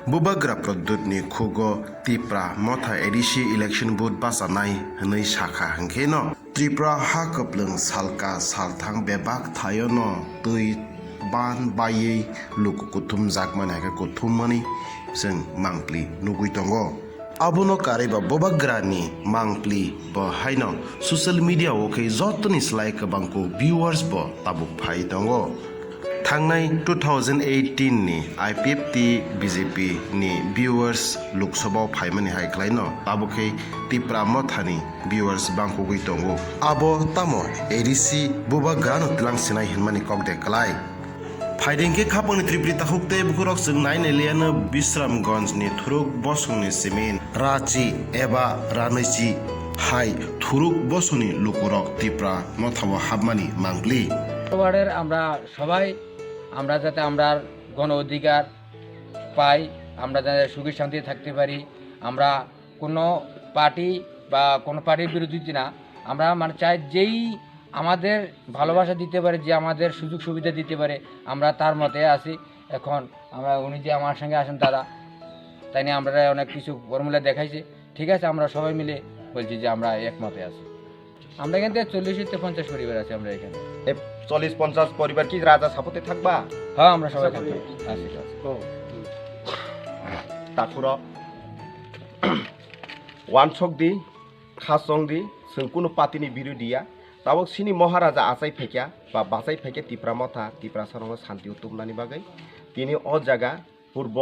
Bubagra Produtni Kugo Tripura Motha Edisi Election Boot Basanai Hanai Shaka Hankeno Tripura Hakaplung Salka Saltang Bebak Tayono Tui Ban Baye Lukutum Zakmanaka Kutumani Sing Mangpli Nuguitongo Abono Kariba Bubagrani Mangpli Bo Haino Social Media Okay Zotonis like Banko Viewers Bo Tabuk Paitongo Thangnai 2018 ni IPFT BJP ni viewers Lok Sabha phaimani haiklaino abokhe Tripura mothani viewers bangko gui tongo abo tamo ADC Bubagrano tlang sinai hinmani kokde klai Faidengke khapangni Tripura tahukte bukurok sung naine liana Bisramganj ni thuruk bosungni simin rachi eba ranaichi hai thuruk bosuni lukurok Tripura mothawa habmani mangli ওয়ার্ডের আমরা সবাই আমরা যাতে আমরা গণ অধিকার পাই আমরা যাতে সুখী শান্তিতে থাকতে পারি আমরা কোনো পার্টি বা কোনো পার্টির বিরোধী না আমরা মানে চাই যেই আমাদের ভালোবাসা দিতে পারে যে আমাদের সুযোগ সুবিধা দিতে পারে আমরা তার মতে আছি এখন আমরা উনি যে আমার সঙ্গে আসেন দাদা তাই নিয়ে আমরা অনেক কিছু ফর্মুলা দেখাইছে ঠিক আছে আমরা সবাই মিলে বলছি যে আমরা একমতে আছি আমরা এখান থেকে 40-50 পরিবার আছে আমরা এখানে 40-50 পরিবার কি রাজা সাপোর্টে থাকবা হ্যাঁ আমরা সবাই থাকবো আছি তাকুর ওয়ানসক দি খাসং দি जों কোনো পার্টিনি বিরোধিয়া তাবক সিনি মহারাজা আচাই ফেকিয়া বা বাচাই ফেকে ত্রিপুরা মথা ত্রিপুরা সরঙ্গ শান্তি উত্তমনানি বাগৈ তিনি অ জায়গা পূর্ব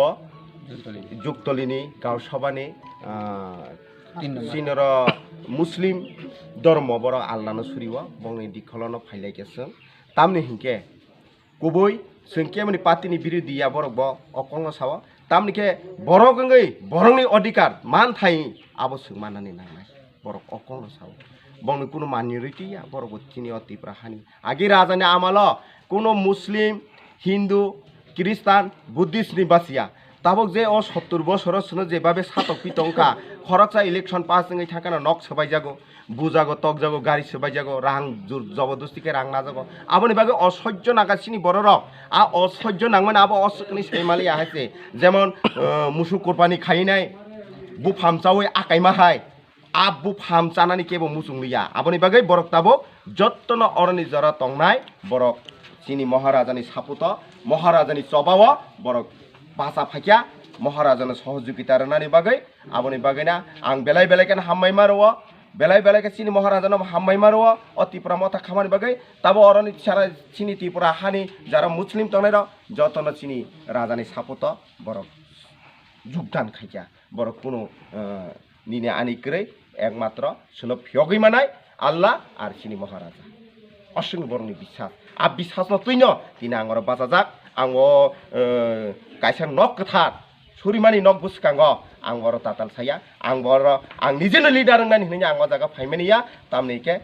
যুগতলিনি গাঁও সভানি সিনর মুসলিম ধর্ম বড় আল্লানো সুরিও বংনি দিখলনো ফাইলাইকেসং তামনি হিংকে গুबै जोंके माने पार्टीनि बिरोधिया बरक ब अकंग साव तामनिके बरक गंगै बरंनि अधिकार मान थाई आबो सोंमानानि नांनाय बरक अकंग साव बंनि कुनो माइनरिटिया बरक तिनि अतिप्रा हानि आगे राजानि आमाल कुनो मुस्लिम हिंदू ख्रिस्टान बुद्धिस्ट नि बासिया ताबक जे अ 70 বছর সনো যেভাবে সাতক পিতংকা খরচা ইলেকশন পাস জঙ্গै থাকাना नक सबाय जागो बुजागो तक जागो गाड़ी सबाय जागो रां जबरदस्तिके रां ना जागो आबनि बागे असह्य नागासिनि बर रक आ असह्य नांगमोन आबो असकनि सैमालि आहासे जेमन मुसु कुरबानि खाइनाय बु फामचावै आकाइमाहाय आ बु फामचानानि केबो मुसुंलिया आबनि बागे बरक ताबो जत्तन अरनि जरा तंनाय बरक सिनि महाराजानि सापुत महाराजानि चबाव बरक पासा फाकिया महाराजानो सहयोगिता रनानि बागै आबनि बागैना आं बेलाय बेलायकेन हामबाय मारो बेलाय बेलायके सिनि महाराजानो हामबाय मारो अतिप्रा मथा खामानि बागै ताबो अरनि सारा सिनि त्रिपुरा हानि जारा मुस्लिम तंनाय जतन सिनि राजानि सापुत बरक যোগদান खाइया बरक कुनो निने आनिक्रै एकमात्र सोलो फियगै मानाय आल्लाह आर सिनि महाराजा असंग बरनि বিশ্বাস आ বিশ্বাস न तुइनो तिना आंगर बाजाजाक आंगो कायसा नक गोथार सुरिमानि नक बुसकांग आं बर ताताल साया आं बर आं निजेनो लिडार होननानै होनैया आं जागा फाइमानिया तामनिके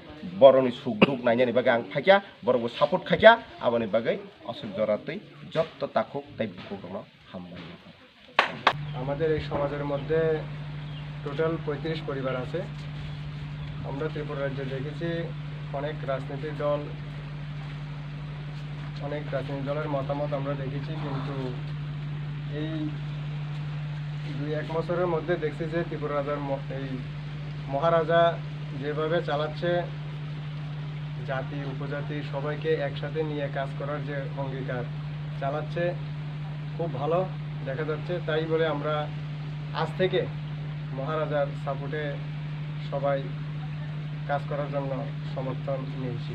बरनि सुख दुख नायनायनि बागै आं फाइया बरबो सापोर्ट खाइया आबनि बागै असुख जरातै যত তাকুক তাই বুকুগ্রণ হামবাই আমাদের এই সমাজের মধ্যে টোটাল 35 পরিবার আছে আমরা ত্রিপুরা রাজ্যে দেখেছি অনেক রাজনৈতিক দলের মতামত আমরা দেখেছি কিন্তু এই 2-1 বছরের মধ্যে দেখছি যে ত্রিপুরা রাজার এই মহারাজা যেভাবে চালাচ্ছে জাতি উপজাতি সবাইকে একসাথে নিয়ে কাজ করার যে অঙ্গীকার চালাচ্ছে খুব ভালো দেখা যাচ্ছে তাই বলে আমরা আজ থেকে মহারাজার সাপোর্টে সবাই কাজ করার জন্য সমর্থন নিয়েছি